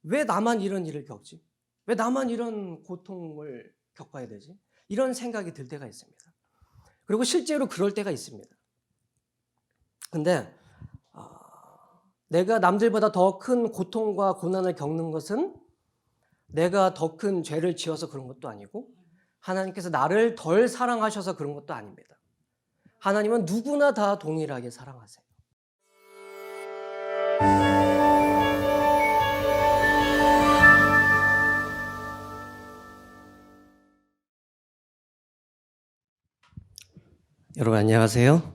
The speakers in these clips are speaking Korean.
왜 나만 이런 일을 겪지? 왜 나만 이런 고통을 겪어야 되지? 이런 생각이 들 때가 있습니다. 그리고 실제로 그럴 때가 있습니다. 근데 내가 남들보다 더 큰 고통과 고난을 겪는 것은 내가 더 큰 죄를 지어서 그런 것도 아니고 하나님께서 나를 덜 사랑하셔서 그런 것도 아닙니다. 하나님은 누구나 다 동일하게 사랑하세요. 여러분 안녕하세요.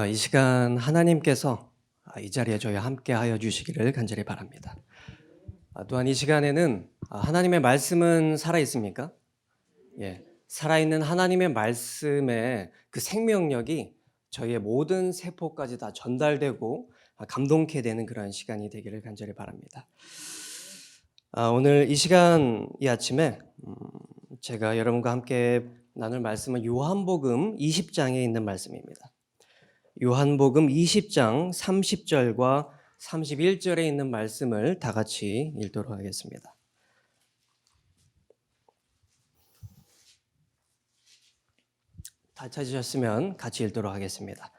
이 시간 하나님께서 이 자리에 저희와 함께하여 주시기를 간절히 바랍니다. 또한 이 시간에는 하나님의 말씀은 살아 있습니까? 예, 살아있는 하나님의 말씀의 그 생명력이 저희의 모든 세포까지 다 전달되고 감동케 되는 그런 시간이 되기를 간절히 바랍니다. 오늘 이 시간 이 아침에 제가 여러분과 함께 나눌 말씀은 요한복음 20장에 있는 말씀입니다. 요한복음 20장 30절과 31절에 있는 말씀을 다 같이 읽도록 하겠습니다. 다 찾으셨으면 같이 읽도록 하겠습니다.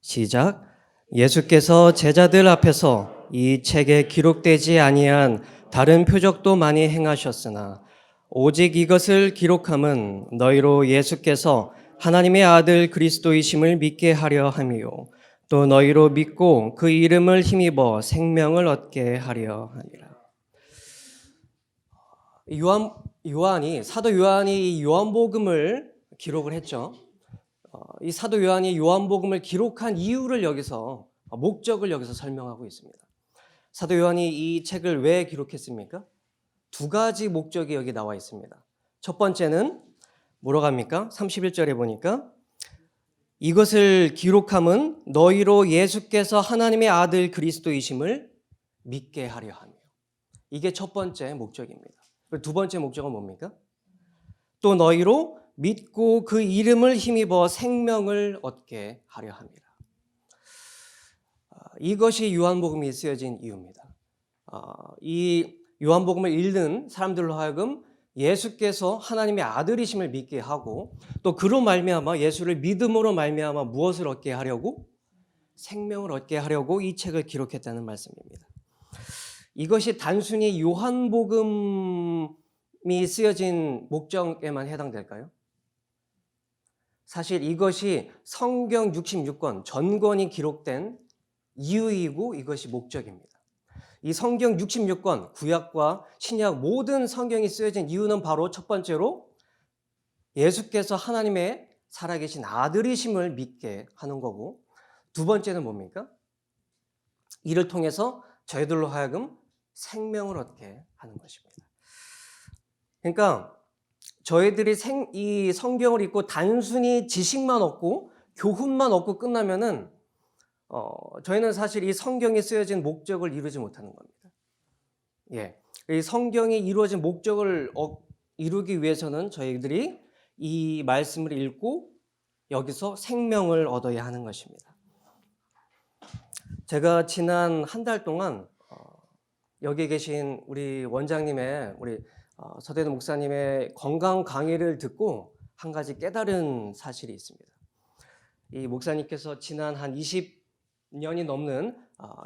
시작. 예수께서 제자들 앞에서 이 책에 기록되지 아니한 다른 표적도 많이 행하셨으나 오직 이것을 기록함은 너희로 예수께서 하나님의 아들 그리스도이심을 믿게 하려 함이요 또 너희로 믿고 그 이름을 힘입어 생명을 얻게 하려 함이라. 사도 요한이 이 요한복음을 기록을 했죠. 이 사도 요한이 요한복음을 기록한 이유를 여기서 목적을 여기서 설명하고 있습니다. 사도 요한이 이 책을 왜 기록했습니까? 두 가지 목적이 여기 나와 있습니다. 첫 번째는 뭐라고 합니까? 31절에 보니까 이것을 기록함은 너희로 예수께서 하나님의 아들 그리스도이심을 믿게 하려 하며, 이게 첫 번째 목적입니다. 두 번째 목적은 뭡니까? 또 너희로 믿고 그 이름을 힘입어 생명을 얻게 하려 합니다. 이것이 요한복음이 쓰여진 이유입니다. 이 요한복음을 읽는 사람들로 하여금 예수께서 하나님의 아들이심을 믿게 하고 또 그로 말미암아 예수를 믿음으로 말미암아 무엇을 얻게 하려고? 생명을 얻게 하려고 이 책을 기록했다는 말씀입니다. 이것이 단순히 요한복음이 쓰여진 목적에만 해당될까요? 사실 이것이 성경 66권 전권이 기록된 이유이고 이것이 목적입니다. 이 성경 66권 구약과 신약 모든 성경이 쓰여진 이유는 바로 첫 번째로 예수께서 하나님의 살아계신 아들이심을 믿게 하는 거고, 두 번째는 뭡니까? 이를 통해서 저희들로 하여금 생명을 얻게 하는 것입니다. 그러니까 저희들이 이 성경을 읽고 단순히 지식만 얻고 교훈만 얻고 끝나면은 저희는 사실 이 성경이 쓰여진 목적을 이루지 못하는 겁니다. 예, 이 성경이 이루어진 목적을 이루기 위해서는 저희들이 이 말씀을 읽고 여기서 생명을 얻어야 하는 것입니다. 제가 지난 한 달 동안 여기 계신 우리 원장님의 우리 서대도 목사님의 건강 강의를 듣고 한 가지 깨달은 사실이 있습니다. 이 목사님께서 지난 한 20년이 넘는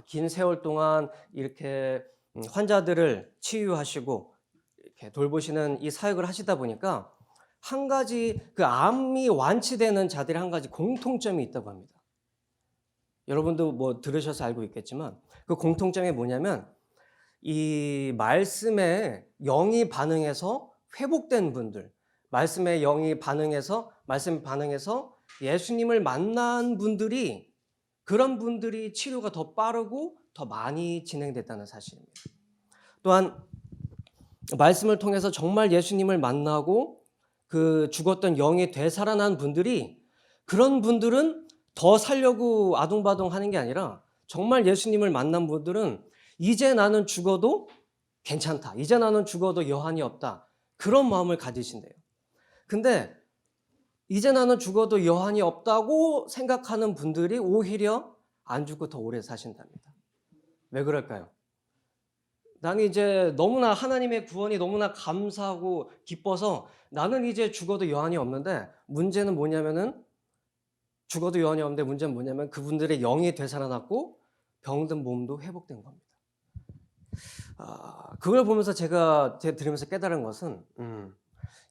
긴 세월 동안 이렇게 환자들을 치유하시고 이렇게 돌보시는 이 사역을 하시다 보니까 한 가지 그 암이 완치되는 자들의 한 가지 공통점이 있다고 합니다. 여러분도 뭐 들으셔서 알고 있겠지만 그 공통점이 뭐냐면 이 말씀에 영이 반응해서 회복된 분들, 말씀에 영이 반응해서 예수님을 만난 분들이, 그런 분들이 치료가 더 빠르고 더 많이 진행됐다는 사실입니다. 또한 말씀을 통해서 정말 예수님을 만나고 그 죽었던 영이 되살아난 분들이, 그런 분들은 더 살려고 아둥바둥 하는 게 아니라 정말 예수님을 만난 분들은 이제 나는 죽어도 괜찮다, 이제 나는 죽어도 여한이 없다, 그런 마음을 가지신대요. 근데 이제 나는 죽어도 여한이 없다고 생각하는 분들이 오히려 안 죽고 더 오래 사신답니다. 왜 그럴까요? 나는 이제 너무나 하나님의 구원이 너무나 감사하고 기뻐서 나는 이제 죽어도 여한이 없는데 문제는 뭐냐면은 죽어도 여한이 없는데 문제는 뭐냐면 그분들의 영이 되살아났고 병든 몸도 회복된 겁니다. 그걸 보면서 제가 들으면서 깨달은 것은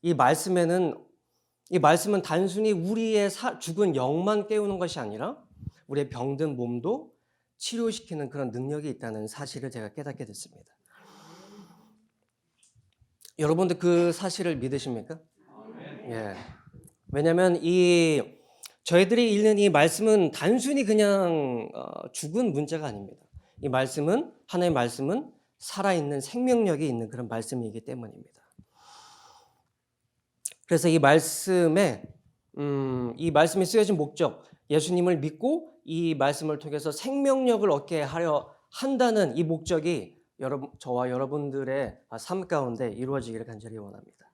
이 말씀은 단순히 우리의 죽은 영만 깨우는 것이 아니라 우리의 병든 몸도 치료시키는 그런 능력이 있다는 사실을 제가 깨닫게 됐습니다. 여러분들 그 사실을 믿으십니까? 예. 왜냐하면 저희들이 읽는 이 말씀은 단순히 그냥 죽은 문제가 아닙니다. 이 말씀은 하나님의 말씀은 살아있는 생명력이 있는 그런 말씀이기 때문입니다. 그래서 이 말씀이 쓰여진 목적, 예수님을 믿고 이 말씀을 통해서 생명력을 얻게 하려 한다는 이 목적이 저와 여러분들의 삶 가운데 이루어지기를 간절히 원합니다.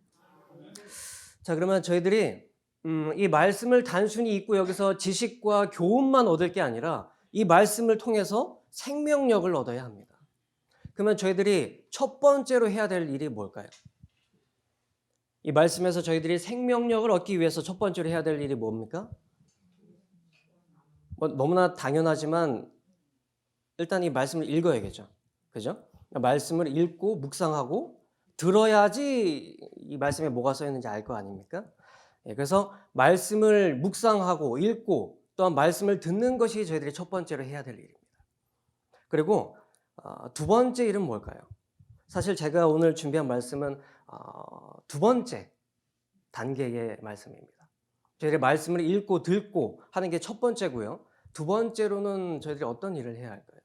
자, 그러면 저희들이 이 말씀을 단순히 읽고 여기서 지식과 교훈만 얻을 게 아니라 이 말씀을 통해서 생명력을 얻어야 합니다. 그러면 저희들이 첫 번째로 해야 될 일이 뭘까요? 이 말씀에서 저희들이 생명력을 얻기 위해서 첫 번째로 해야 될 일이 뭡니까? 너무나 당연하지만 일단 이 말씀을 읽어야겠죠. 그죠? 말씀을 읽고 묵상하고 들어야지 이 말씀에 뭐가 써 있는지 알 거 아닙니까? 그래서 말씀을 묵상하고 읽고 또한 말씀을 듣는 것이 저희들이 첫 번째로 해야 될 일입니다. 그리고 두 번째 일은 뭘까요? 사실 제가 오늘 준비한 말씀은 두 번째 단계의 말씀입니다. 저희들이 말씀을 읽고 듣고 하는 게 첫 번째고요. 두 번째로는 저희들이 어떤 일을 해야 할까요?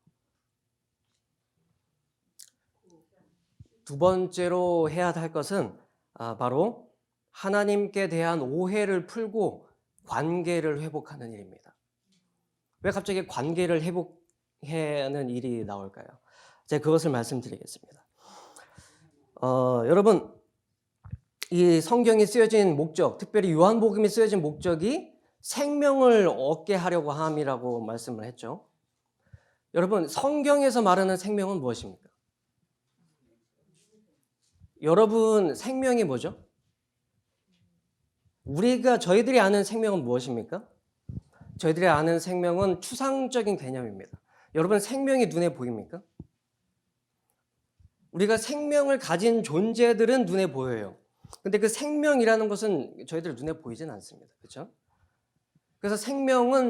두 번째로 해야 할 것은 바로 하나님께 대한 오해를 풀고 관계를 회복하는 일입니다. 왜 갑자기 관계를 회복하는 일이 나올까요? 제가 그것을 말씀드리겠습니다. 여러분, 이 성경이 쓰여진 목적, 특별히 요한복음이 쓰여진 목적이 생명을 얻게 하려고 함이라고 말씀을 했죠. 여러분, 성경에서 말하는 생명은 무엇입니까? 여러분, 생명이 뭐죠? 저희들이 아는 생명은 무엇입니까? 저희들이 아는 생명은 추상적인 개념입니다. 여러분, 생명이 눈에 보입니까? 우리가 생명을 가진 존재들은 눈에 보여요. 근데 그 생명이라는 것은 저희들 눈에 보이진 않습니다. 그렇죠? 그래서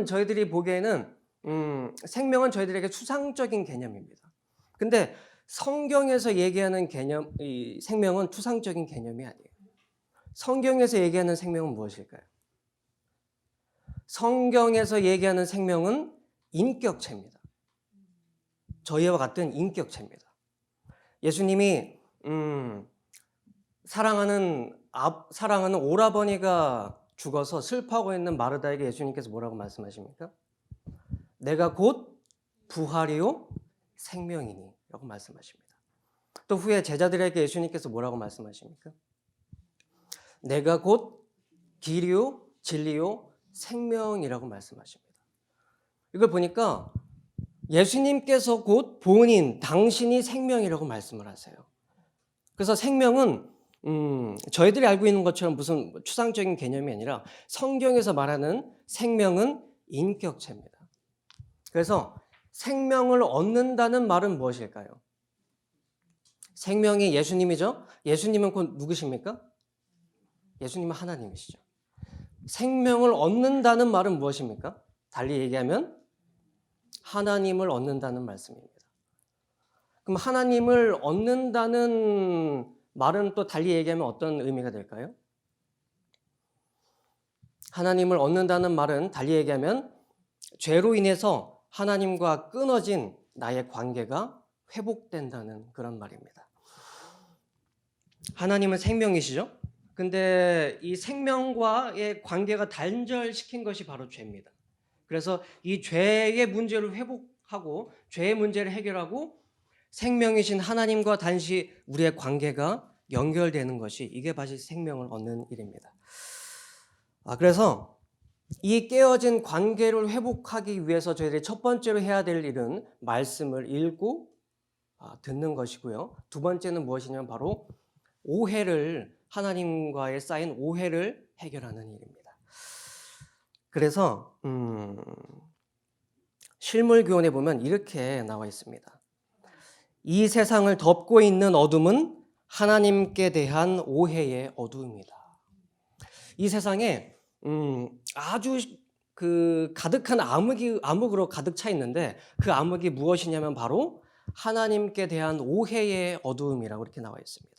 저희들이 보기에는 생명은 저희들에게 추상적인 개념입니다. 근데 성경에서 얘기하는 이 생명은 추상적인 개념이 아니에요. 성경에서 얘기하는 생명은 무엇일까요? 성경에서 얘기하는 생명은 인격체입니다. 저희와 같은 인격체입니다. 예수님이 사랑하는 오라버니가 죽어서 슬퍼하고 있는 마르다에게 예수님께서 뭐라고 말씀하십니까? 내가 곧 부활이요 생명이니 라고 말씀하십니다. 또 후에 제자들에게 예수님께서 뭐라고 말씀하십니까? 내가 곧 길이요 진리요 생명이라고 말씀하십니다. 이걸 보니까 예수님께서 곧 본인, 당신이 생명이라고 말씀을 하세요. 그래서 생명은 저희들이 알고 있는 것처럼 무슨 추상적인 개념이 아니라 성경에서 말하는 생명은 인격체입니다. 그래서 생명을 얻는다는 말은 무엇일까요? 생명이 예수님이죠? 예수님은 곧 누구십니까? 예수님은 하나님이시죠. 생명을 얻는다는 말은 무엇입니까? 달리 얘기하면 하나님을 얻는다는 말씀입니다. 그럼 하나님을 얻는다는 말은 또 달리 얘기하면 어떤 의미가 될까요? 하나님을 얻는다는 말은 달리 얘기하면 죄로 인해서 하나님과 끊어진 나의 관계가 회복된다는 그런 말입니다. 하나님은 생명이시죠? 근데 이 생명과의 관계가 단절시킨 것이 바로 죄입니다. 그래서 이 죄의 문제를 회복하고 죄의 문제를 해결하고 생명이신 하나님과 다시 우리의 관계가 연결되는 것이 이게 바로 생명을 얻는 일입니다. 그래서 이 깨어진 관계를 회복하기 위해서 저희들이 첫 번째로 해야 될 일은 말씀을 읽고 듣는 것이고요. 두 번째는 무엇이냐면 바로 하나님과의 쌓인 오해를 해결하는 일입니다. 그래서 실물교훈에 보면 이렇게 나와 있습니다. 이 세상을 덮고 있는 어둠은 하나님께 대한 오해의 어두움이다. 이 세상에 아주 가득한 암흑으로 가득 차 있는데 그 암흑이 무엇이냐면 바로 하나님께 대한 오해의 어두움이라고 이렇게 나와 있습니다.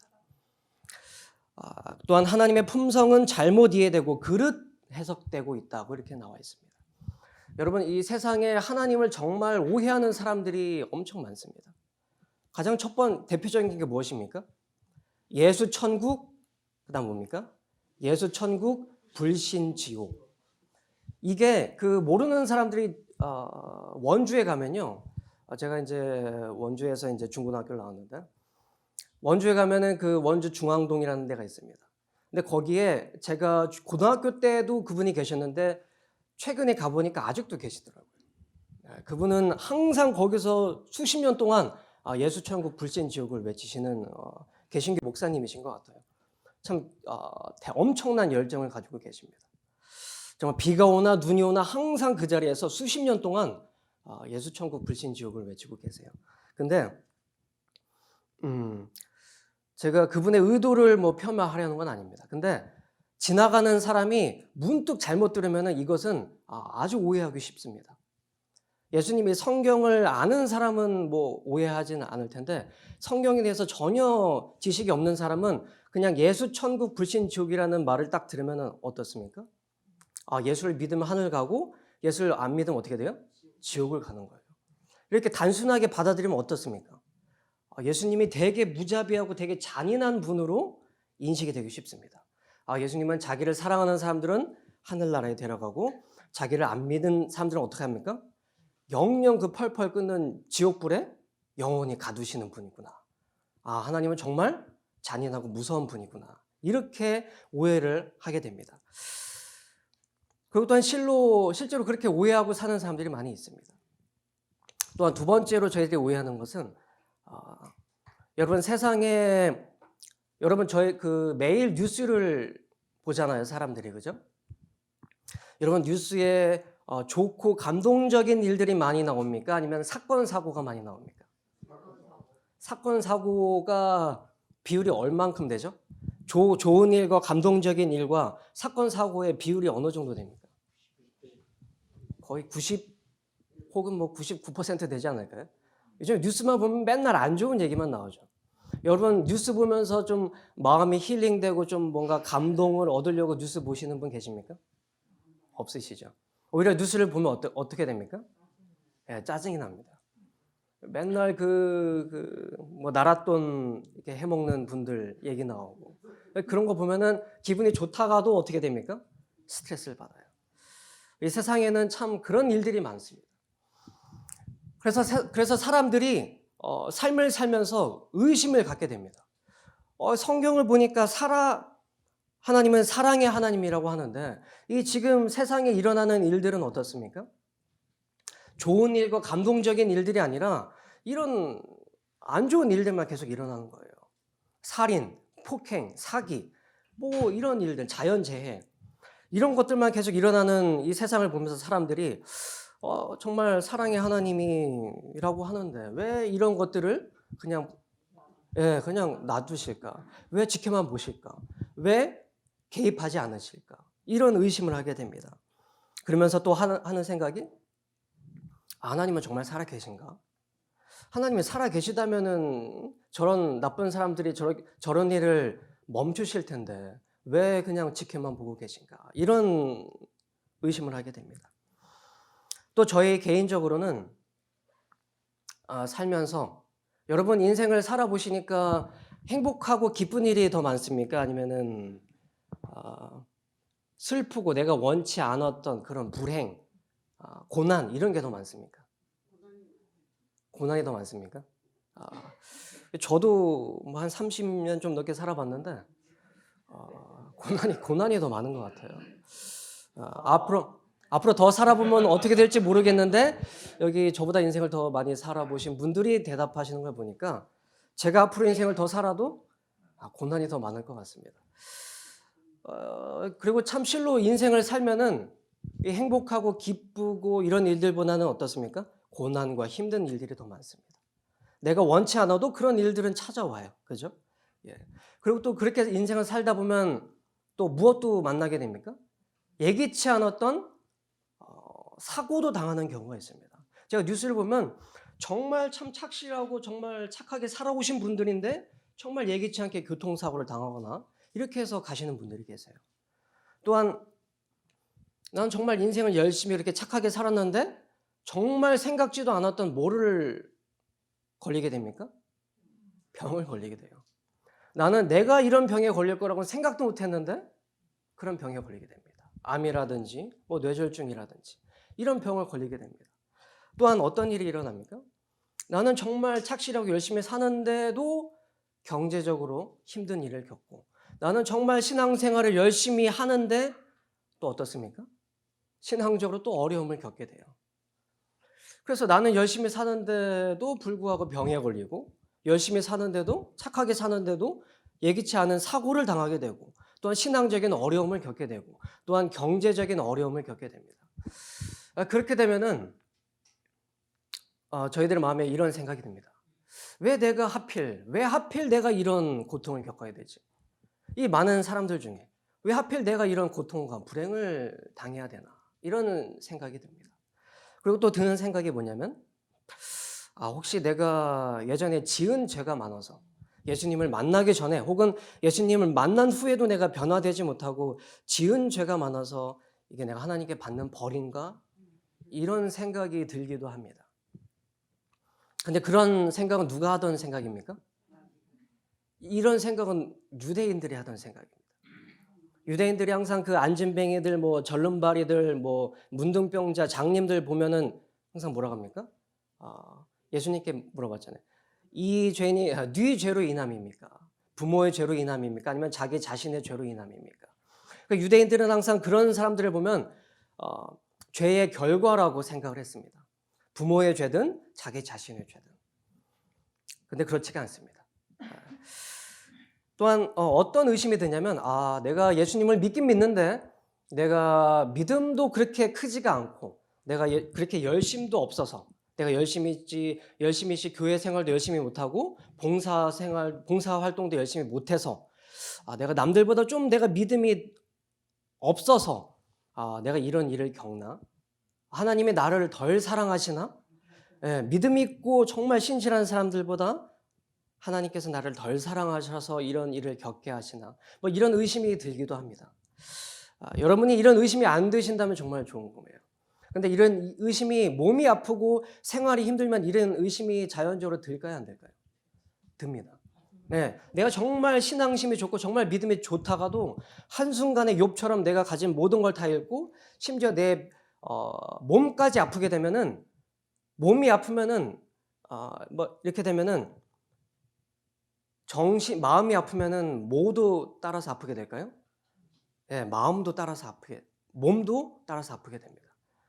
또한 하나님의 품성은 잘못 이해되고 그릇 해석되고 있다고 이렇게 나와 있습니다. 여러분, 이 세상에 하나님을 정말 오해하는 사람들이 엄청 많습니다. 가장 대표적인 게 무엇입니까? 예수 천국, 그다음 뭡니까? 예수 천국, 불신 지옥. 이게 모르는 사람들이 원주에 가면요. 제가 이제 원주에서 이제 중고등학교를 나왔는데 원주에 가면은 원주 중앙동이라는 데가 있습니다. 근데 거기에 제가 고등학교 때도 그분이 계셨는데 최근에 가보니까 아직도 계시더라고요. 그분은 항상 거기서 수십 년 동안 예수 천국 불신 지옥을 외치시는 개신교 목사님이신 것 같아요. 참 엄청난 열정을 가지고 계십니다. 정말 비가 오나 눈이 오나 항상 그 자리에서 수십 년 동안 예수 천국 불신 지옥을 외치고 계세요. 근데 제가 그분의 의도를 폄하하려는 건 아닙니다. 근데 지나가는 사람이 문득 잘못 들으면 이것은 아주 오해하기 쉽습니다. 예수님이 성경을 아는 사람은 오해하지는 않을 텐데 성경에 대해서 전혀 지식이 없는 사람은 그냥 예수 천국 불신 지옥이라는 말을 딱 들으면 어떻습니까? 예수를 믿으면 하늘 가고 예수를 안 믿으면 어떻게 돼요? 지옥을 가는 거예요. 이렇게 단순하게 받아들이면 어떻습니까? 예수님이 되게 무자비하고 되게 잔인한 분으로 인식이 되기 쉽습니다. 예수님은 자기를 사랑하는 사람들은 하늘나라에 데려가고 자기를 안 믿는 사람들은 어떻게 합니까? 영영 펄펄 끓는 지옥불에 영원히 가두시는 분이구나. 하나님은 정말 잔인하고 무서운 분이구나. 이렇게 오해를 하게 됩니다. 그리고 또한 실제로 그렇게 오해하고 사는 사람들이 많이 있습니다. 또한 두 번째로 저희들이 오해하는 것은 여러분 저희 매일 뉴스를 보잖아요, 사람들이. 그죠? 여러분 뉴스에 좋고 감동적인 일들이 많이 나옵니까? 아니면 사건 사고가 많이 나옵니까? 사건 사고가 비율이 얼만큼 되죠? 좋은 일과 감동적인 일과 사건 사고의 비율이 어느 정도 됩니까? 거의 90 혹은 99% 되지 않을까요? 요즘 뉴스만 보면 맨날 안 좋은 얘기만 나오죠. 여러분 뉴스 보면서 좀 마음이 힐링되고 좀 뭔가 감동을 얻으려고 뉴스 보시는 분 계십니까? 없으시죠? 오히려 뉴스를 보면 어떻게 됩니까? 짜증이 납니다. 맨날 나랏돈 이렇게 해먹는 분들 얘기 나오고 그런 거 보면은 기분이 좋다가도 어떻게 됩니까? 스트레스를 받아요. 이 세상에는 참 그런 일들이 많습니다. 그래서 사람들이 삶을 살면서 의심을 갖게 됩니다. 성경을 보니까 하나님은 사랑의 하나님이라고 하는데 이 지금 세상에 일어나는 일들은 어떻습니까? 좋은 일과 감동적인 일들이 아니라 이런 안 좋은 일들만 계속 일어나는 거예요. 살인, 폭행, 사기, 이런 일들, 자연재해 이런 것들만 계속 일어나는 이 세상을 보면서 사람들이 정말 사랑의 하나님이라고 하는데 왜 이런 것들을 그냥 놔두실까? 왜 지켜만 보실까? 왜 개입하지 않으실까? 이런 의심을 하게 됩니다. 그러면서 또 하는 생각이 하나님은 정말 살아계신가? 하나님이 살아계시다면은 저런 나쁜 사람들이 저런 일을 멈추실 텐데 왜 그냥 지켜만 보고 계신가? 이런 의심을 하게 됩니다. 또 저희 개인적으로는 살면서 여러분 인생을 살아보시니까 행복하고 기쁜 일이 더 많습니까? 아니면은 슬프고 내가 원치 않았던 그런 불행, 고난 이런 게 더 많습니까? 고난이 더 많습니까? 저도 한 30년 좀 넘게 살아봤는데 고난이 더 많은 것 같아요. 앞으로 더 살아보면 어떻게 될지 모르겠는데 여기 저보다 인생을 더 많이 살아보신 분들이 대답하시는 걸 보니까 제가 앞으로 인생을 더 살아도 고난이 더 많을 것 같습니다. 그리고 참 실로 인생을 살면은 이 행복하고 기쁘고 이런 일들보다는 어떻습니까? 고난과 힘든 일들이 더 많습니다. 내가 원치 않아도 그런 일들은 찾아와요. 그죠? 예. 그리고 또 그렇게 인생을 살다 보면 또 무엇도 만나게 됩니까? 예기치 않았던 사고도 당하는 경우가 있습니다. 제가 뉴스를 보면 정말 참 착실하고 정말 착하게 살아오신 분들인데 정말 예기치 않게 교통사고를 당하거나 이렇게 해서 가시는 분들이 계세요. 또한 난 정말 인생을 열심히 이렇게 착하게 살았는데 정말 생각지도 않았던 뭐를 걸리게 됩니까? 병을 걸리게 돼요. 나는 내가 이런 병에 걸릴 거라고는 생각도 못했는데 그런 병에 걸리게 됩니다. 암이라든지 뭐 뇌졸중이라든지 이런 병을 걸리게 됩니다. 또한 어떤 일이 일어납니까? 나는 정말 착실하고 열심히 사는데도 경제적으로 힘든 일을 겪고 나는 정말 신앙생활을 열심히 하는데 또 어떻습니까? 신앙적으로 또 어려움을 겪게 돼요. 그래서 나는 열심히 사는데도 불구하고 병에 걸리고 열심히 사는데도 착하게 사는데도 예기치 않은 사고를 당하게 되고 또한 신앙적인 어려움을 겪게 되고 또한 경제적인 어려움을 겪게 됩니다. 그렇게 되면은 저희들 마음에 이런 생각이 듭니다. 왜 하필 내가 이런 고통을 겪어야 되지? 이 많은 사람들 중에 왜 하필 내가 이런 고통과 불행을 당해야 되나? 이런 생각이 듭니다. 그리고 또 드는 생각이 뭐냐면 혹시 내가 예전에 지은 죄가 많아서 예수님을 만나기 전에 혹은 예수님을 만난 후에도 내가 변화되지 못하고 지은 죄가 많아서 이게 내가 하나님께 받는 벌인가? 이런 생각이 들기도 합니다. 근데 그런 생각은 누가 하던 생각입니까? 이런 생각은 유대인들이 하던 생각입니다. 유대인들이 항상 그 안진뱅이들, 뭐 절름발이들, 뭐 문둥병자, 장님들 보면은 항상 뭐라고 합니까? 예수님께 물어봤잖아요. 이 죄인이 네 죄로 인함입니까? 부모의 죄로 인함입니까? 아니면 자기 자신의 죄로 인함입니까? 그러니까 유대인들은 항상 그런 사람들을 보면 죄의 결과라고 생각을 했습니다. 부모의 죄든 자기 자신의 죄든. 근데 그렇지가 않습니다. 또한 어떤 의심이 드냐면 내가 예수님을 믿긴 믿는데 내가 믿음도 그렇게 크지가 않고 내가 그렇게 열심도 없어서 내가 열심히 교회 생활도 열심히 못하고 봉사 활동도 열심히 못해서 내가 남들보다 좀 내가 믿음이 없어서 내가 이런 일을 겪나? 하나님이 나를 덜 사랑하시나? 믿음 있고 정말 신실한 사람들보다 하나님께서 나를 덜 사랑하셔서 이런 일을 겪게 하시나? 뭐 이런 의심이 들기도 합니다. 여러분이 이런 의심이 안 드신다면 정말 좋은 거예요. 근데 이런 의심이 몸이 아프고 생활이 힘들면 이런 의심이 자연적으로 들까요, 안 들까요? 듭니다. 네, 내가 정말 신앙심이 좋고 정말 믿음이 좋다가도 한순간에 욥처럼 내가 가진 모든 걸 다 잃고 심지어 내 몸까지 아프게 되면은 몸이 아프면은 뭐 이렇게 되면은 마음이 아프면은 모두 따라서 아프게 될까요? 네, 마음도 따라서 몸도 따라서 아프게 됩니다.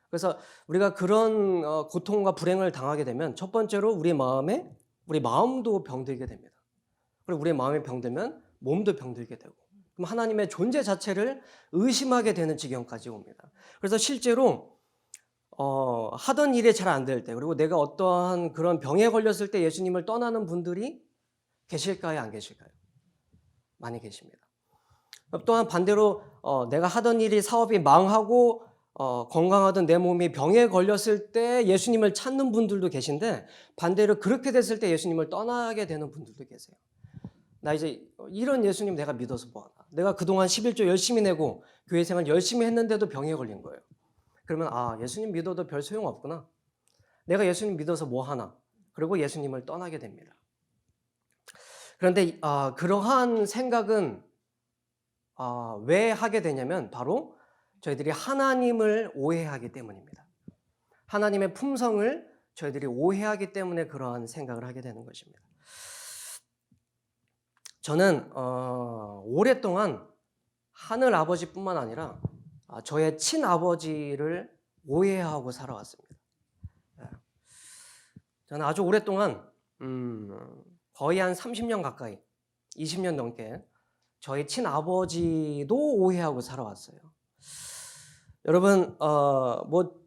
그래서 우리가 그런 고통과 불행을 당하게 되면 첫 번째로 우리 마음도 병들게 됩니다. 그리고 우리 마음이 병들면 몸도 병들게 되고 그럼 하나님의 존재 자체를 의심하게 되는 지경까지 옵니다. 그래서 실제로 하던 일이 잘 안 될 때 그리고 내가 어떠한 그런 병에 걸렸을 때 예수님을 떠나는 분들이 계실까요, 안 계실까요? 많이 계십니다. 또한 반대로 내가 하던 일이 사업이 망하고 건강하던 내 몸이 병에 걸렸을 때 예수님을 찾는 분들도 계신데 반대로 그렇게 됐을 때 예수님을 떠나게 되는 분들도 계세요. 나 이제 이런 예수님 내가 믿어서 뭐하나? 내가 그동안 11조 열심히 내고 교회 생활 열심히 했는데도 병에 걸린 거예요. 그러면 예수님 믿어도 별 소용없구나. 내가 예수님 믿어서 뭐하나? 그리고 예수님을 떠나게 됩니다. 그런데 그러한 생각은 왜 하게 되냐면 바로 저희들이 하나님을 오해하기 때문입니다. 하나님의 품성을 저희들이 오해하기 때문에 그러한 생각을 하게 되는 것입니다. 저는 오랫동안 하늘 아버지뿐만 아니라 저의 친아버지를 오해하고 살아왔습니다. 예. 저는 아주 오랫동안 거의 한 30년 가까이 20년 넘게 저희 친아버지도 오해하고 살아왔어요. 여러분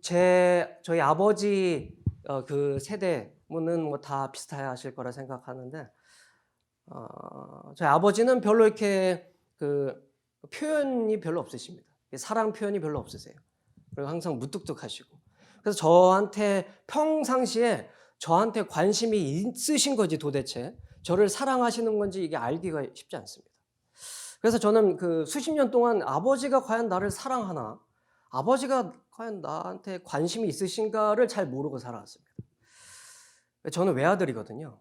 저희 아버지 그 세대는 뭐 다 비슷하실 거라 생각하는데 저희 아버지는 별로 이렇게 그 표현이 별로 없으십니다. 사랑 표현이 별로 없으세요. 그리고 항상 무뚝뚝하시고. 그래서 저한테 평상시에 저한테 관심이 있으신 거지 도대체 저를 사랑하시는 건지 이게 알기가 쉽지 않습니다. 그래서 저는 그 수십 년 동안 아버지가 과연 나를 사랑하나, 아버지가 과연 나한테 관심이 있으신가를 잘 모르고 살아왔습니다. 저는 외아들이거든요.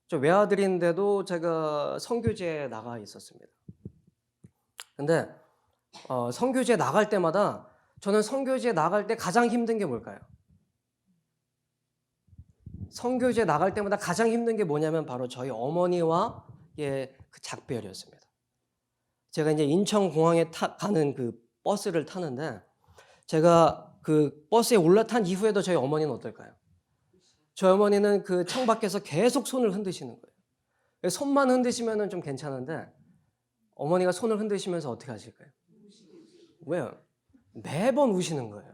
저 외아들인데도 제가 선교지에 나가 있었습니다. 근데 선교지에 나갈 때마다 저는 선교지에 나갈 때 가장 힘든 게 뭘까요? 선교지에 나갈 때마다 가장 힘든 게 뭐냐면 바로 저희 어머니와의 그 작별이었습니다. 제가 이제 인천공항에 가는 그 버스를 타는데 제가 그 버스에 올라탄 이후에도 저희 어머니는 어떨까요? 저희 어머니는 그 창밖에서 계속 손을 흔드시는 거예요. 손만 흔드시면 좀 괜찮은데 어머니가 손을 흔드시면서 어떻게 하실까요? 왜요? 매번 우시는 거예요.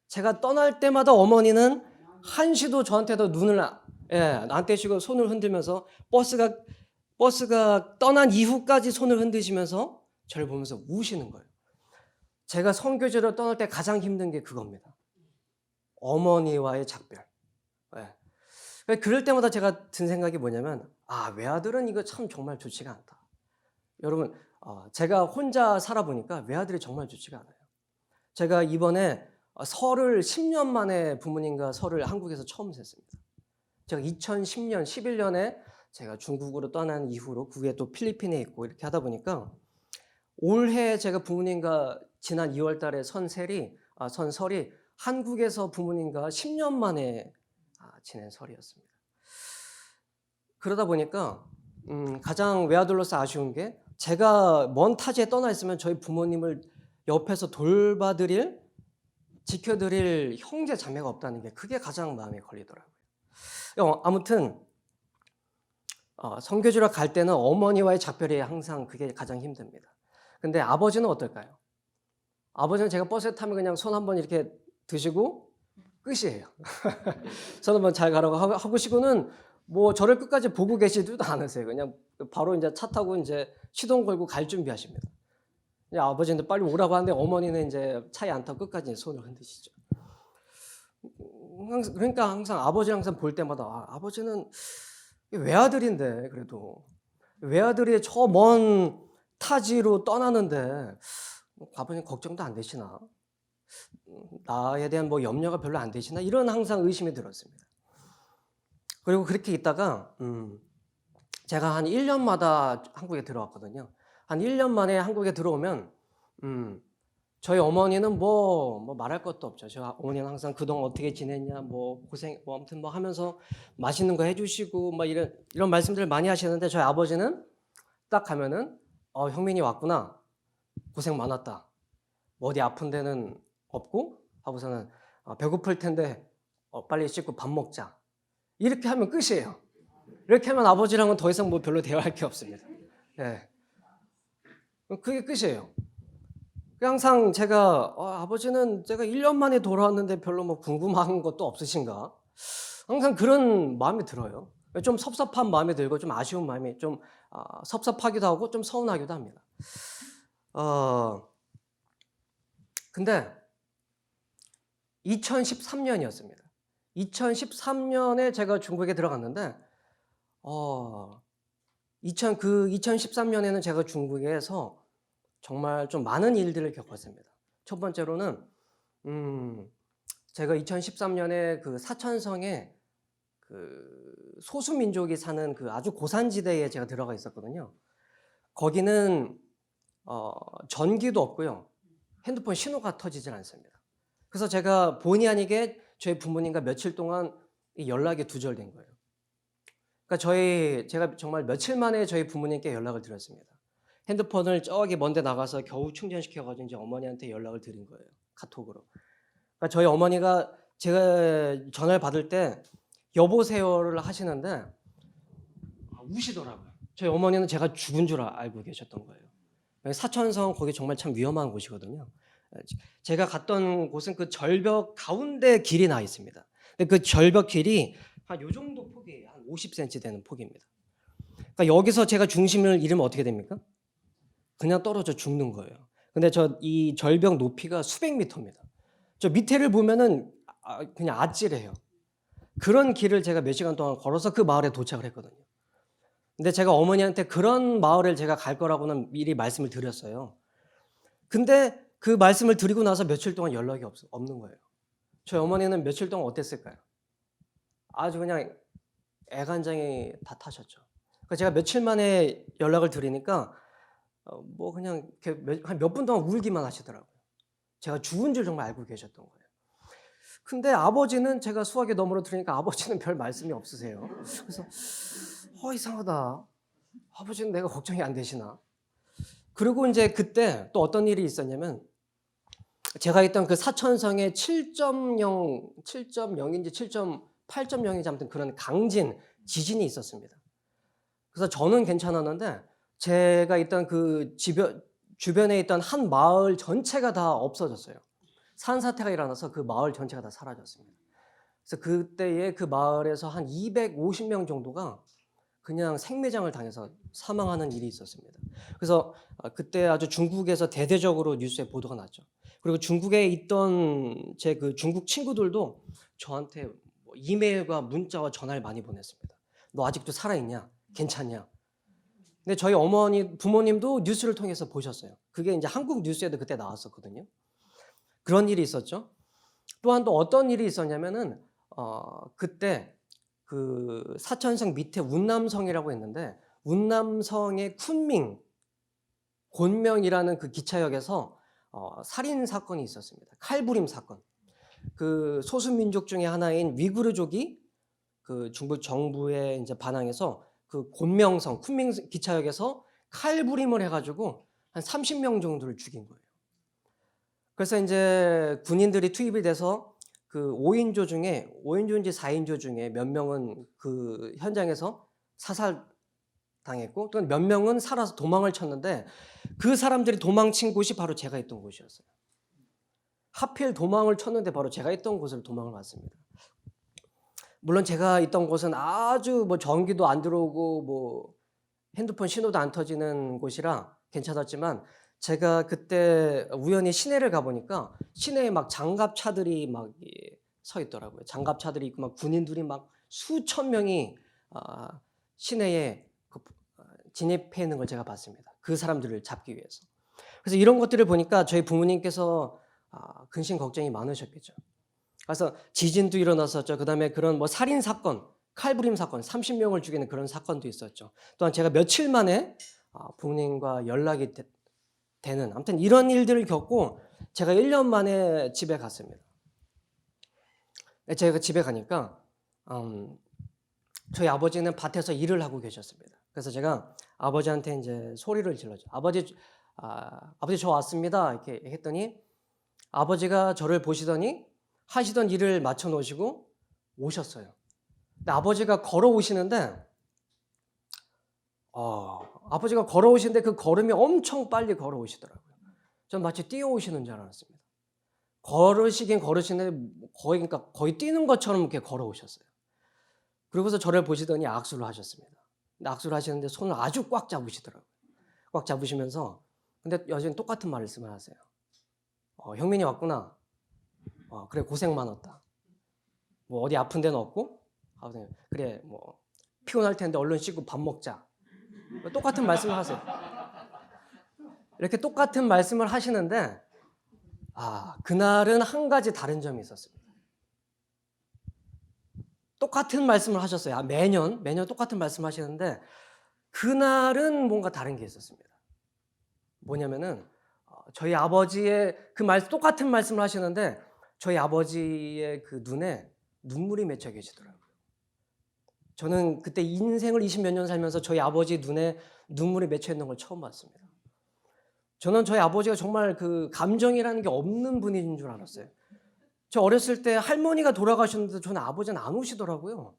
제가 떠날 때마다 어머니는 한시도 저한테도 눈을 안 떼시고 손을 흔들면서 버스가 떠난 이후까지 손을 흔드시면서 저를 보면서 우시는 거예요. 제가 선교지로 떠날 때 가장 힘든 게 그겁니다. 어머니와의 작별. 네. 그럴 때마다 제가 든 생각이 뭐냐면 외아들은 이거 참 정말 좋지가 않다. 여러분 제가 혼자 살아보니까 외아들이 정말 좋지가 않아요. 제가 이번에 설을 10년 만에 부모님과 설을 한국에서 처음 샜습니다. 제가 2010년, 11년에 제가 중국으로 떠난 이후로 그게 또 필리핀에 있고 이렇게 하다 보니까 올해 제가 부모님과 지난 2월 달에 선 설이 한국에서 부모님과 10년 만에 지낸 설이었습니다. 그러다 보니까 가장 외아들로서 아쉬운 게 제가 먼 타지에 떠나 있으면 저희 부모님을 옆에서 돌봐드릴, 지켜드릴 형제 자매가 없다는 게 그게 가장 마음에 걸리더라고요. 아무튼 선교지로 갈 때는 어머니와의 작별이 항상 그게 가장 힘듭니다. 근데 아버지는 어떨까요? 아버지는 제가 버스에 타면 그냥 손 한번 이렇게 드시고 끝이에요. 손 한번 잘 가라고 하고시고는 뭐 저를 끝까지 보고 계시지도 않으세요. 그냥 바로 이제 차 타고 이제 시동 걸고 갈 준비하십니다. 아버지는 빨리 오라고 하는데 어머니는 이제 차에 안 타고 끝까지 손을 흔드시죠. 그러니까 항상 아버지를 항상 볼 때마다 아버지는 외아들인데 그래도 외아들이 저 먼 타지로 떠나는데 아버님 걱정도 안 되시나? 나에 대한 뭐 염려가 별로 안 되시나? 이런 항상 의심이 들었습니다. 그리고 그렇게 있다가 제가 한 1년마다 한국에 들어왔거든요. 한 1년 만에 한국에 들어오면 저희 어머니는 뭐 말할 것도 없죠. 저희 어머니는 항상 그동안 어떻게 지냈냐, 뭐 고생, 뭐 아무튼 뭐 하면서 맛있는 거 해주시고 막 이런 말씀들을 많이 하시는데 저희 아버지는 딱 가면은 형민이 왔구나, 고생 많았다, 뭐 어디 아픈 데는 없고 하고서는 배고플 텐데 빨리 씻고 밥 먹자, 이렇게 하면 끝이에요. 이렇게 하면 아버지랑은 더 이상 뭐 별로 대화할 게 없습니다. 네. 그게 끝이에요. 항상 제가 아버지는 제가 1년 만에 돌아왔는데 별로 뭐 궁금한 것도 없으신가? 항상 그런 마음이 들어요. 좀 섭섭한 마음이 들고 좀 아쉬운 마음이 좀 섭섭하기도 하고 좀 서운하기도 합니다. 근데 2013년이었습니다. 2013년에 제가 중국에 들어갔는데 2013년에는 제가 중국에서 정말 좀 많은 일들을 겪었습니다. 첫 번째로는 제가 2013년에 그 사천성에 그 소수민족이 사는 그 아주 고산지대에 제가 들어가 있었거든요. 거기는 전기도 없고요, 핸드폰 신호가 터지질 않습니다. 그래서 제가 본의 아니게 저희 부모님과 며칠 동안 연락이 두절된 거예요. 그러니까 제가 정말 며칠 만에 저희 부모님께 연락을 드렸습니다. 핸드폰을 저기 먼데 나가서 겨우 충전시켜가지고 이제 어머니한테 연락을 드린 거예요. 카톡으로. 그러니까 저희 어머니가 제가 전화를 받을 때 여보세요를 하시는데 우시더라고요. 저희 어머니는 제가 죽은 줄 알고 계셨던 거예요. 사천성 거기 정말 참 위험한 곳이거든요. 제가 갔던 곳은 그 절벽 가운데 길이 나 있습니다. 근데 그 절벽 길이 한 요 정도 폭이에요. 한 50cm 되는 폭입니다. 그러니까 여기서 제가 중심을 잃으면 어떻게 됩니까? 그냥 떨어져 죽는 거예요. 근데 이 절벽 높이가 수백 미터입니다. 저 밑에를 보면은 그냥 아찔해요. 그런 길을 제가 몇 시간 동안 걸어서 그 마을에 도착을 했거든요. 근데 제가 어머니한테 그런 마을을 제가 갈 거라고는 미리 말씀을 드렸어요. 근데 그 말씀을 드리고 나서 며칠 동안 연락이 없는 거예요. 저희 어머니는 며칠 동안 어땠을까요? 아주 그냥 애간장이 다 타셨죠. 그러니까 제가 며칠 만에 연락을 드리니까 뭐 그냥 한 몇 분 동안 울기만 하시더라고요. 제가 죽은 줄 정말 알고 계셨던 거예요. 근데 아버지는 제가 수학에 넘어뜨리니까 아버지는 별 말씀이 없으세요. 그래서 이상하다. 아버지는 내가 걱정이 안 되시나? 그리고 이제 그때 또 어떤 일이 있었냐면 제가 있던 그 사천성에 7.0인지 7.8.0인지 아무튼 그런 강진, 지진이 있었습니다. 그래서 저는 괜찮았는데 제가 있던 그 주변에 있던 한 마을 전체가 다 없어졌어요. 산사태가 일어나서 그 마을 전체가 다 사라졌습니다. 그래서 그때에 그 마을에서 한 250명 정도가 그냥 생매장을 당해서 사망하는 일이 있었습니다. 그래서 그때 아주 중국에서 대대적으로 뉴스에 보도가 났죠. 그리고 중국에 있던 제 그 중국 친구들도 저한테 이메일과 문자와 전화를 많이 보냈습니다. 너 아직도 살아있냐? 괜찮냐? 근데 저희 부모님도 뉴스를 통해서 보셨어요. 그게 이제 한국 뉴스에도 그때 나왔었거든요. 그런 일이 있었죠. 또한 또 어떤 일이 있었냐면은 그때 그 사천성 밑에 운남성이라고 있는데 운남성의 쿤밍 곤명이라는 그 기차역에서 살인 사건이 있었습니다. 칼부림 사건. 그 소수민족 중에 하나인 위구르족이 그 중국 정부에 이제 반항해서 그 곤명성 쿤밍 기차역에서 칼부림을 해가지고 한 30명 정도를 죽인 거예요. 그래서 이제 군인들이 투입이 돼서 그 5인조 중에 5인조인지 4인조 중에 몇 명은 그 현장에서 사살 당했고 또 몇 명은 살아서 도망을 쳤는데 그 사람들이 도망친 곳이 바로 제가 있던 곳이었어요. 하필 도망을 쳤는데 바로 제가 있던 곳을 도망을 왔습니다. 물론 제가 있던 곳은 아주 뭐 전기도 안 들어오고 뭐 핸드폰 신호도 안 터지는 곳이라 괜찮았지만 제가 그때 우연히 시내를 가보니까 시내에 막 장갑차들이 막 서 있더라고요. 장갑차들이 있고 막 군인들이 막 수천 명이 시내에 진입해 있는 걸 제가 봤습니다. 그 사람들을 잡기 위해서. 그래서 이런 것들을 보니까 저희 부모님께서 근심 걱정이 많으셨겠죠. 그래서 지진도 일어났었죠. 그다음에 그런 뭐 살인 사건, 칼부림 사건, 30명을 죽이는 그런 사건도 있었죠. 또한 제가 며칠 만에 부모님과 연락이 되는 아무튼 이런 일들을 겪고 제가 1년 만에 집에 갔습니다. 제가 집에 가니까 저희 아버지는 밭에서 일을 하고 계셨습니다. 그래서 제가 아버지한테 이제 소리를 질렀죠. 아버지 저 왔습니다. 이렇게 했더니 아버지가 저를 보시더니 하시던 일을 마쳐 놓으시고 오셨어요. 근데 아버지가 걸어오시는데 아버지가 걸어오시는데 그 걸음이 엄청 빨리 걸어오시더라고요. 전 마치 뛰어오시는 줄 알았습니다. 걸으시긴 걸으시는데 거의 뛰는 것처럼 이렇게 걸어오셨어요. 그러고서 저를 보시더니 악수를 하셨습니다. 근데 악수를 하시는데 손을 아주 꽉 잡으시더라고요. 꽉 잡으시면서 근데 여전히 똑같은 말씀을 하세요. 형민이 왔구나. 그래 고생 많았다. 뭐 어디 아픈 데는 없고? 그래 뭐 피곤할 텐데 얼른 씻고 밥 먹자. 똑같은 말씀을 하세요. 이렇게 똑같은 말씀을 하시는데 그날은 한 가지 다른 점이 있었습니다. 똑같은 말씀을 하셨어요. 매년 똑같은 말씀 하시는데 그날은 뭔가 다른 게 있었습니다. 뭐냐면은 저희 아버지의 똑같은 말씀을 하시는데 저희 아버지의 그 눈에 눈물이 맺혀 계시더라고요. 저는 그때 인생을 20몇 년 살면서 저희 아버지 눈에 눈물이 맺혀 있는 걸 처음 봤습니다. 저는 저희 아버지가 정말 그 감정이라는 게 없는 분인 줄 알았어요. 저 어렸을 때 할머니가 돌아가셨는데 저는 아버지는 안 우시더라고요.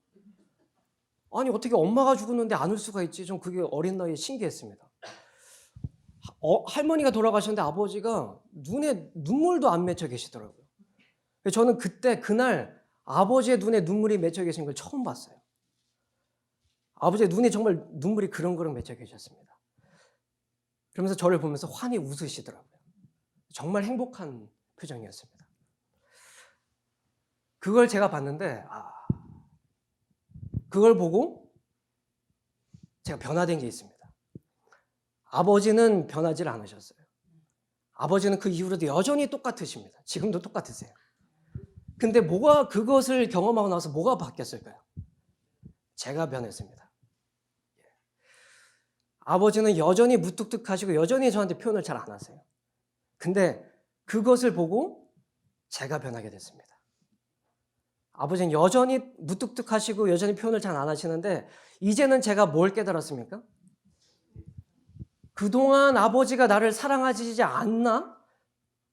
아니 어떻게 엄마가 죽었는데 안 울 수가 있지? 좀 그게 어린 나이에 신기했습니다. 할머니가 돌아가셨는데 아버지가 눈에 눈물도 안 맺혀 계시더라고요. 저는 그날 아버지의 눈에 눈물이 맺혀 계신 걸 처음 봤어요. 아버지의 눈에 정말 눈물이 그렁그렁 맺혀 계셨습니다. 그러면서 저를 보면서 환히 웃으시더라고요. 정말 행복한 표정이었습니다. 그걸 제가 봤는데 그걸 보고 제가 변화된 게 있습니다. 아버지는 변하지 않으셨어요. 아버지는 그 이후로도 여전히 똑같으십니다. 지금도 똑같으세요. 근데 그것을 경험하고 나서 뭐가 바뀌었을까요? 제가 변했습니다. 아버지는 여전히 무뚝뚝하시고 여전히 저한테 표현을 잘 안 하세요. 근데 그것을 보고 제가 변하게 됐습니다. 아버지는 여전히 무뚝뚝하시고 여전히 표현을 잘 안 하시는데 이제는 제가 뭘 깨달았습니까? 그동안 아버지가 나를 사랑하지 않나?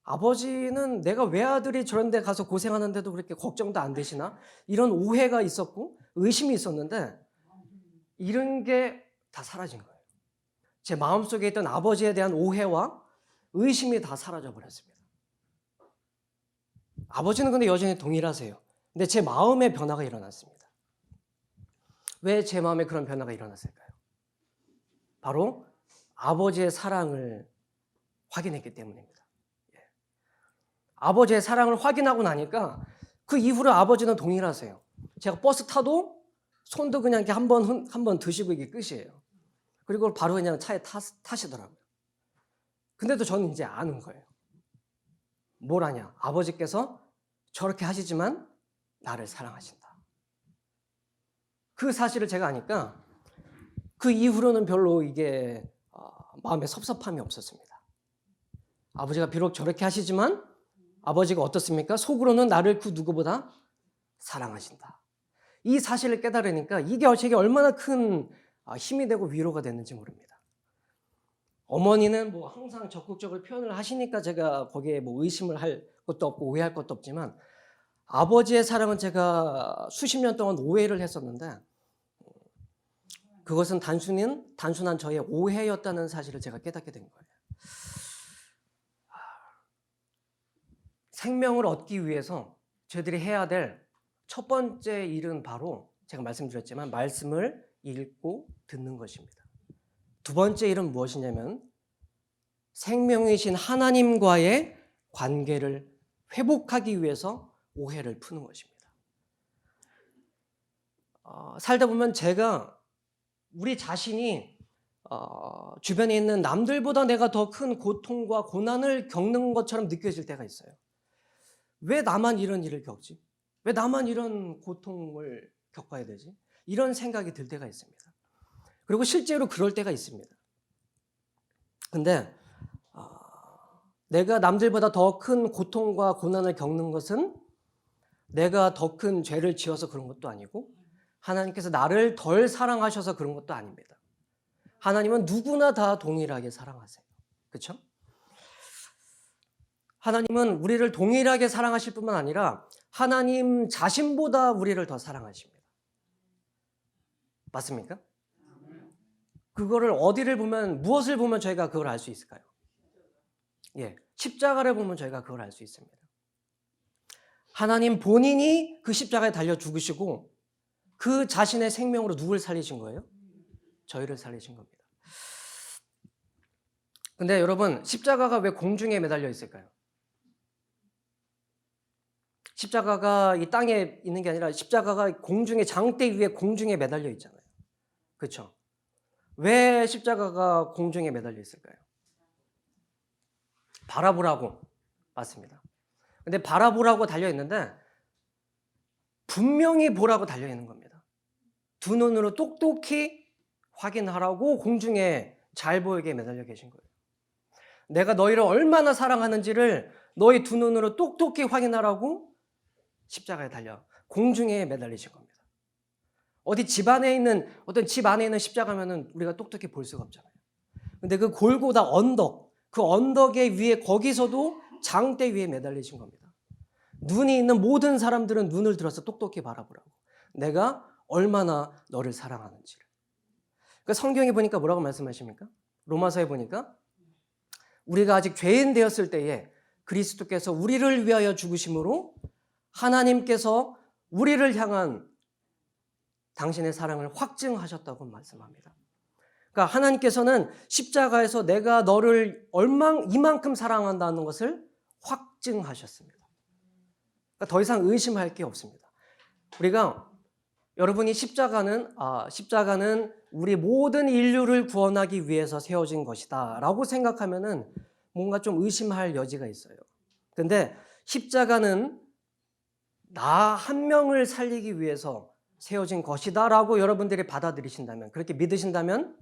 아버지는 내가 외아들이 저런 데 가서 고생하는데도 그렇게 걱정도 안 되시나? 이런 오해가 있었고 의심이 있었는데 이런 게 다 사라진 거예요. 제 마음속에 있던 아버지에 대한 오해와 의심이 다 사라져 버렸습니다. 아버지는 근데 여전히 동일하세요. 근데 제 마음의 변화가 일어났습니다. 왜 제 마음에 그런 변화가 일어났을까요? 바로 아버지의 사랑을 확인했기 때문입니다. 아버지의 사랑을 확인하고 나니까 그 이후로 아버지는 동일하세요. 제가 버스 타도 손도 그냥 이렇게 한 번 드시고 이게 끝이에요. 그리고 바로 그냥 차에 타시더라고요. 근데도 저는 이제 아는 거예요. 뭘 아냐? 아버지께서 저렇게 하시지만 나를 사랑하신다. 그 사실을 제가 아니까 그 이후로는 별로 이게 마음에 섭섭함이 없었습니다. 아버지가 비록 저렇게 하시지만 아버지가 어떻습니까? 속으로는 나를 그 누구보다 사랑하신다. 이 사실을 깨달으니까 이게 제게 얼마나 큰 힘이 되고 위로가 됐는지 모릅니다. 어머니는 항상 적극적으로 표현을 하시니까 제가 거기에 의심을 할 것도 없고 오해할 것도 없지만 아버지의 사랑은 제가 수십 년 동안 오해를 했었는데 그것은 단순한 저의 오해였다는 사실을 제가 깨닫게 된 거예요. 생명을 얻기 위해서 저희들이 해야 될 첫 번째 일은 바로 제가 말씀드렸지만 말씀을 읽고 듣는 것입니다. 두 번째 일은 무엇이냐면 생명이신 하나님과의 관계를 회복하기 위해서 오해를 푸는 것입니다. 살다 보면 제가 우리 자신이 주변에 있는 남들보다 내가 더 큰 고통과 고난을 겪는 것처럼 느껴질 때가 있어요. 왜 나만 이런 일을 겪지? 왜 나만 이런 고통을 겪어야 되지? 이런 생각이 들 때가 있습니다. 그리고 실제로 그럴 때가 있습니다. 근데 내가 남들보다 더 큰 고통과 고난을 겪는 것은 내가 더 큰 죄를 지어서 그런 것도 아니고 하나님께서 나를 덜 사랑하셔서 그런 것도 아닙니다. 하나님은 누구나 다 동일하게 사랑하세요. 그렇죠? 하나님은 우리를 동일하게 사랑하실 뿐만 아니라 하나님 자신보다 우리를 더 사랑하십니다. 맞습니까? 그거를 무엇을 보면 저희가 그걸 알 수 있을까요? 십자가를 보면 저희가 그걸 알 수 있습니다. 하나님 본인이 그 십자가에 달려 죽으시고 그 자신의 생명으로 누굴 살리신 거예요? 저희를 살리신 겁니다. 근데 여러분, 십자가가 왜 공중에 매달려 있을까요? 십자가가 이 땅에 있는 게 아니라 십자가가 장대 위에 공중에 매달려 있잖아요. 그렇죠? 왜 십자가가 공중에 매달려 있을까요? 바라보라고. 맞습니다. 근데 바라보라고 달려 있는데 분명히 보라고 달려 있는 겁니다. 두 눈으로 똑똑히 확인하라고 공중에 잘 보이게 매달려 계신 거예요. 내가 너희를 얼마나 사랑하는지를 너희 두 눈으로 똑똑히 확인하라고 십자가에 달려 공중에 매달리신 겁니다. 어떤 집 안에 있는 십자가면은 우리가 똑똑히 볼 수가 없잖아요. 근데 그 골고다 언덕, 그 언덕의 위에 거기서도 장대 위에 매달리신 겁니다. 눈이 있는 모든 사람들은 눈을 들어서 똑똑히 바라보라고. 내가 얼마나 너를 사랑하는지를. 그러니까 성경에 보니까 뭐라고 말씀하십니까? 로마서에 보니까 우리가 아직 죄인 되었을 때에 그리스도께서 우리를 위하여 죽으심으로 하나님께서 우리를 향한 당신의 사랑을 확증하셨다고 말씀합니다. 그러니까 하나님께서는 십자가에서 내가 너를 이만큼 사랑한다는 것을 확증하셨습니다. 그러니까 더 이상 의심할 게 없습니다. 우리가 여러분이 십자가는 우리 모든 인류를 구원하기 위해서 세워진 것이다 라고 생각하면은 뭔가 좀 의심할 여지가 있어요. 근데 십자가는 나 한 명을 살리기 위해서 세워진 것이다 라고 여러분들이 받아들이신다면, 그렇게 믿으신다면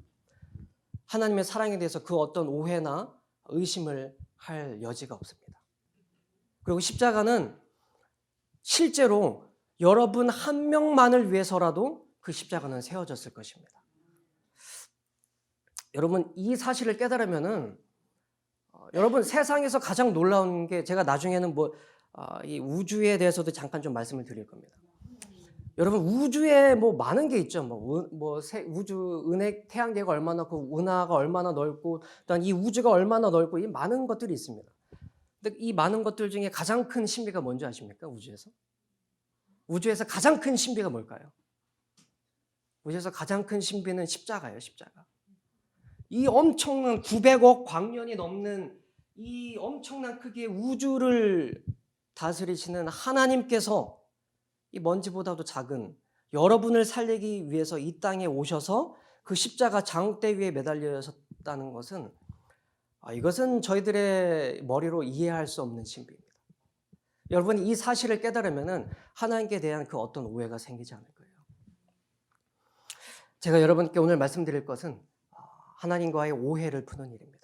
하나님의 사랑에 대해서 그 어떤 오해나 의심을 할 여지가 없습니다. 그리고 십자가는 실제로 여러분 한 명만을 위해서라도 그 십자가는 세워졌을 것입니다. 여러분 이 사실을 깨달으면은 여러분 세상에서 가장 놀라운 게, 제가 나중에는 이 우주에 대해서도 잠깐 좀 말씀을 드릴 겁니다. 여러분 우주에 많은 게 있죠. 우주 태양계가 얼마나 그 은하가 얼마나 넓고, 또한 이 우주가 얼마나 넓고, 이 많은 것들이 있습니다. 근데 이 많은 것들 중에 가장 큰 신비가 뭔지 아십니까? 우주에서 가장 큰 신비가 뭘까요? 우주에서 가장 큰 신비는 십자가예요. 십자가. 이 엄청난 900억 광년이 넘는 이 엄청난 크기의 우주를 다스리시는 하나님께서 이 먼지보다도 작은 여러분을 살리기 위해서 이 땅에 오셔서 그 십자가 장대 위에 매달려졌다는 것은, 이것은 저희들의 머리로 이해할 수 없는 신비입니다. 여러분이 이 사실을 깨달으면 하나님께 대한 그 어떤 오해가 생기지 않을 거예요. 제가 여러분께 오늘 말씀드릴 것은 하나님과의 오해를 푸는 일입니다.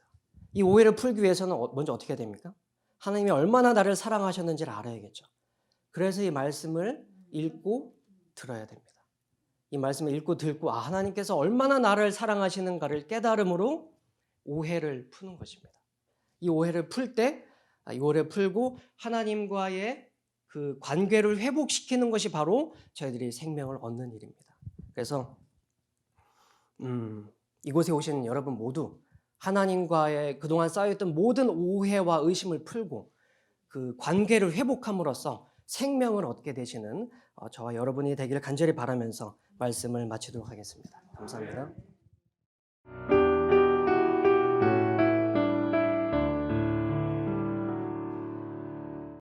이 오해를 풀기 위해서는 먼저 어떻게 해야 됩니까? 하나님이 얼마나 나를 사랑하셨는지를 알아야겠죠. 그래서 이 말씀을 읽고 들어야 됩니다. 이 말씀을 읽고 듣고 하나님께서 얼마나 나를 사랑하시는가를 깨달음으로 오해를 푸는 것입니다. 이 오해를 풀고 하나님과의 그 관계를 회복시키는 것이 바로 저희들이 생명을 얻는 일입니다. 그래서 이곳에 오신 여러분 모두 하나님과의 그동안 쌓여있던 모든 오해와 의심을 풀고 그 관계를 회복함으로써 생명을 얻게 되시는 저와 여러분이 되기를 간절히 바라면서 말씀을 마치도록 하겠습니다. 감사합니다.